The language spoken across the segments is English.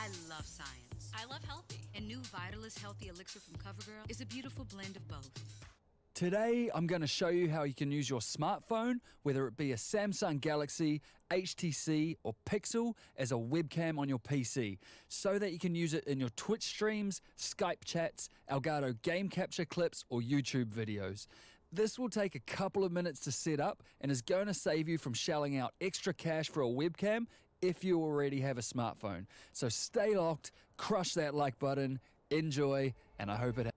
I love science. I love healthy. And new Vitalist Healthy Elixir from CoverGirl is a beautiful blend of both. Today, I'm going to show you how you can use your smartphone, whether it be a Samsung Galaxy, HTC, or Pixel, as a webcam on your PC, so that you can use it in your Twitch streams, Skype chats, Elgato game capture clips, or YouTube videos. This will take a couple of minutes to set up and is going to save you from shelling out extra cash for a webcam if you already have a smartphone. So stay locked, crush that like button, enjoy, and I hope it helps.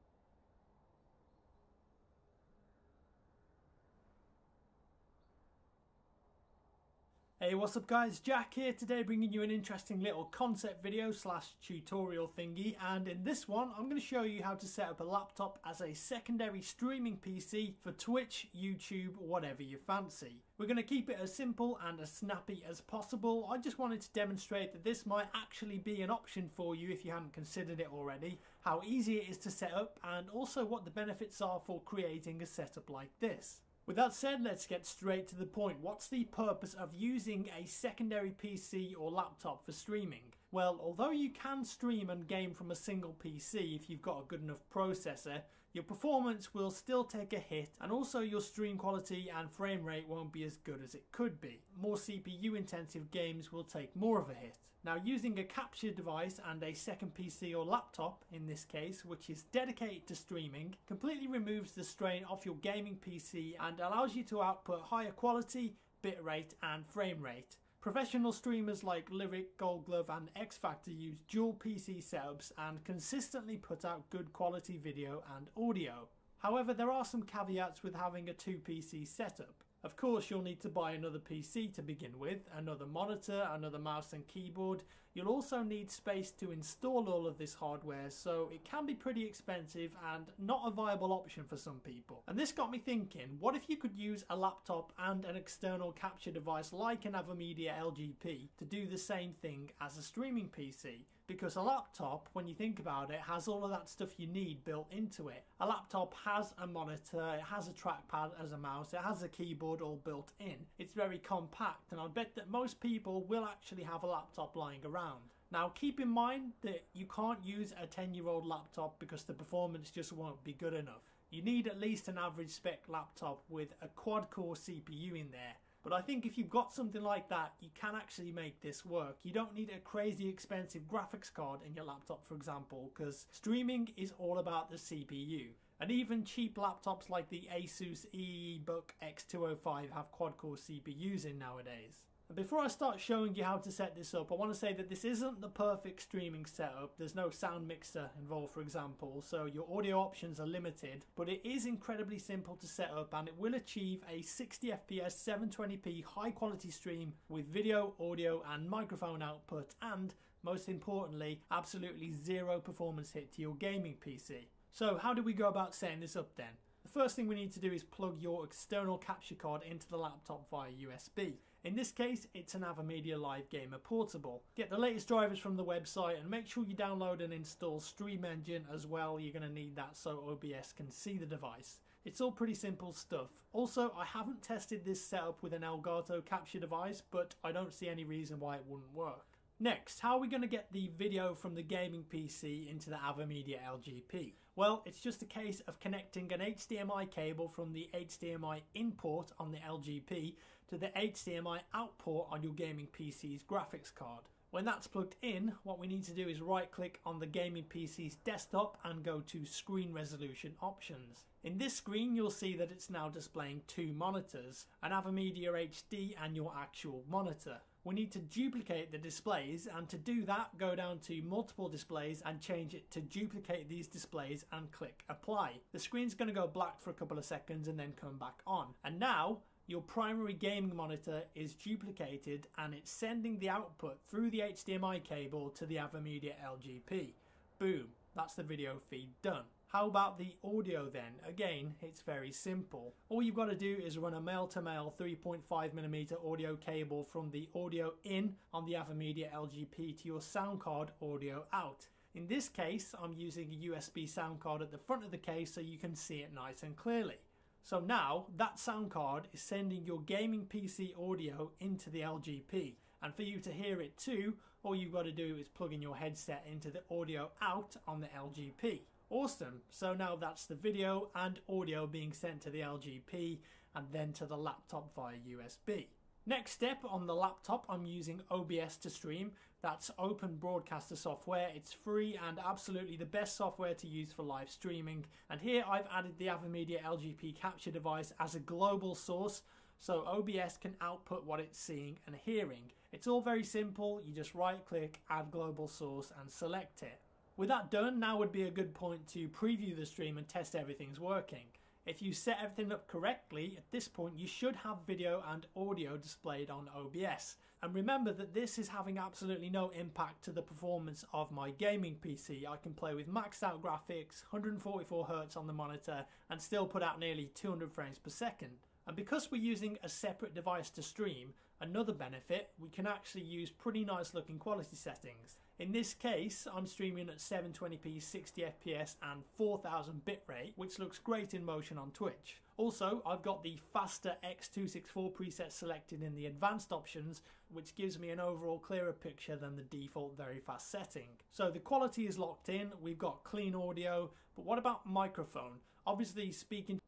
Hey, what's up guys, Jack here today bringing you an interesting little concept video slash tutorial thingy, and in this one I'm going to show you how to set up a laptop as a secondary streaming PC for Twitch, YouTube, whatever you fancy. We're going to keep it as simple and as snappy as possible. I just wanted to demonstrate that this might actually be an option for you if you hadn't considered it already, how easy it is to set up, and also what the benefits are for creating a setup like this. With that said, let's get straight to the point. What's the purpose of using a secondary PC or laptop for streaming? Well, although you can stream and game from a single PC if you've got a good enough processor, your performance will still take a hit, and also your stream quality and frame rate won't be as good as it could be. More CPU intensive games will take more of a hit. Now, using a capture device and a second PC or laptop, in this case, which is dedicated to streaming, completely removes the strain off your gaming PC and allows you to output higher quality, bitrate and frame rate. Professional streamers like Lyric, Gold Glove and X Factor use dual PC setups and consistently put out good quality video and audio. However, there are some caveats with having a 2-PC setup. Of course, you'll need to buy another PC to begin with, another monitor, another mouse and keyboard. You'll also need space to install all of this hardware, so it can be pretty expensive and not a viable option for some people. And this got me thinking, what if you could use a laptop and an external capture device like an AVerMedia LGP to do the same thing as a streaming PC? Because a laptop, when you think about it, has all of that stuff you need built into it. A laptop has a monitor, it has a trackpad as a mouse, it has a keyboard all built in. It's very compact, and I bet that most people will actually have a laptop lying around. Now, keep in mind that you can't use a 10-year-old laptop because the performance just won't be good enough. You need at least an average spec laptop with a quad-core CPU in there. But I think if you've got something like that, you can actually make this work. You don't need a crazy expensive graphics card in your laptop, for example, because streaming is all about the CPU. And even cheap laptops like the Asus EEBook X205 have quad-core CPUs in nowadays. And before I start showing you how to set this up, I want to say that this isn't the perfect streaming setup. There's no sound mixer involved, for example, so your audio options are limited, but it is incredibly simple to set up and it will achieve a 60 FPS 720p high quality stream with video, audio and microphone output, and most importantly, absolutely zero performance hit to your gaming PC. So how do we go about setting this up then? The first thing we need to do is plug your external capture card into the laptop via USB. In this case, it's an AVerMedia Live Gamer Portable. Get the latest drivers from the website and make sure you download and install Stream Engine as well. You're going to need that so OBS can see the device. It's all pretty simple stuff. Also, I haven't tested this setup with an Elgato capture device, but I don't see any reason why it wouldn't work. Next, how are we going to get the video from the gaming PC into the AVerMedia LGP? Well, it's just a case of connecting an HDMI cable from the HDMI in port on the LGP to the HDMI out port on your gaming PC's graphics card. When that's plugged in, what we need to do is right click on the gaming PC's desktop and go to screen resolution options. In this screen you'll see that it's now displaying two monitors, an AVerMedia HD and your actual monitor. We need to duplicate the displays, and to do that go down to multiple displays and change it to duplicate these displays and click apply. The screen's going to go black for a couple of seconds and then come back on. And now your primary gaming monitor is duplicated and it's sending the output through the HDMI cable to the AVerMedia LGP. Boom, that's the video feed done. How about the audio then? Again, it's very simple. All you've got to do is run a male-to-male 3.5mm audio cable from the audio in on the AVerMedia LGP to your sound card audio out. In this case, I'm using a USB sound card at the front of the case so you can see it nice and clearly. So now that sound card is sending your gaming PC audio into the LGP, and for you to hear it too, All you've got to do is plug in your headset into the audio out on the LGP. Awesome, so now that's the video and audio being sent to the LGP and then to the laptop via USB. Next step, on the laptop I'm using OBS to stream. That's Open Broadcaster software. It's free and absolutely the best software to use for live streaming. And here I've added the AVerMedia LGP capture device as a global source, so OBS can output what it's seeing and hearing. It's all very simple. You just right click, add global source and select it. With that done, now would be a good point to preview the stream and test everything's working. If you set everything up correctly, at this point you should have video and audio displayed on OBS. And remember that this is having absolutely no impact to the performance of my gaming PC. I can play with maxed out graphics, 144Hz on the monitor, and still put out nearly 200 frames per second. And because we're using a separate device to stream, another benefit, we can actually use pretty nice looking quality settings. In this case, I'm streaming at 720p 60fps and 4000 bitrate, which looks great in motion on Twitch. Also, I've got the faster X264 preset selected in the advanced options, which gives me an overall clearer picture than the default very fast setting. So the quality is locked in, we've got clean audio, but what about microphone? Obviously speaking.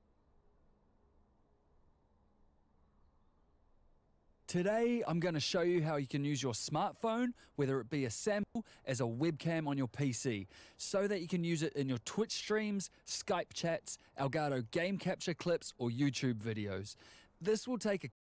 Today, I'm going to show you how you can use your smartphone, whether it be a sample, as a webcam on your PC, so that you can use it in your Twitch streams, Skype chats, Elgato game capture clips, or YouTube videos. This will take a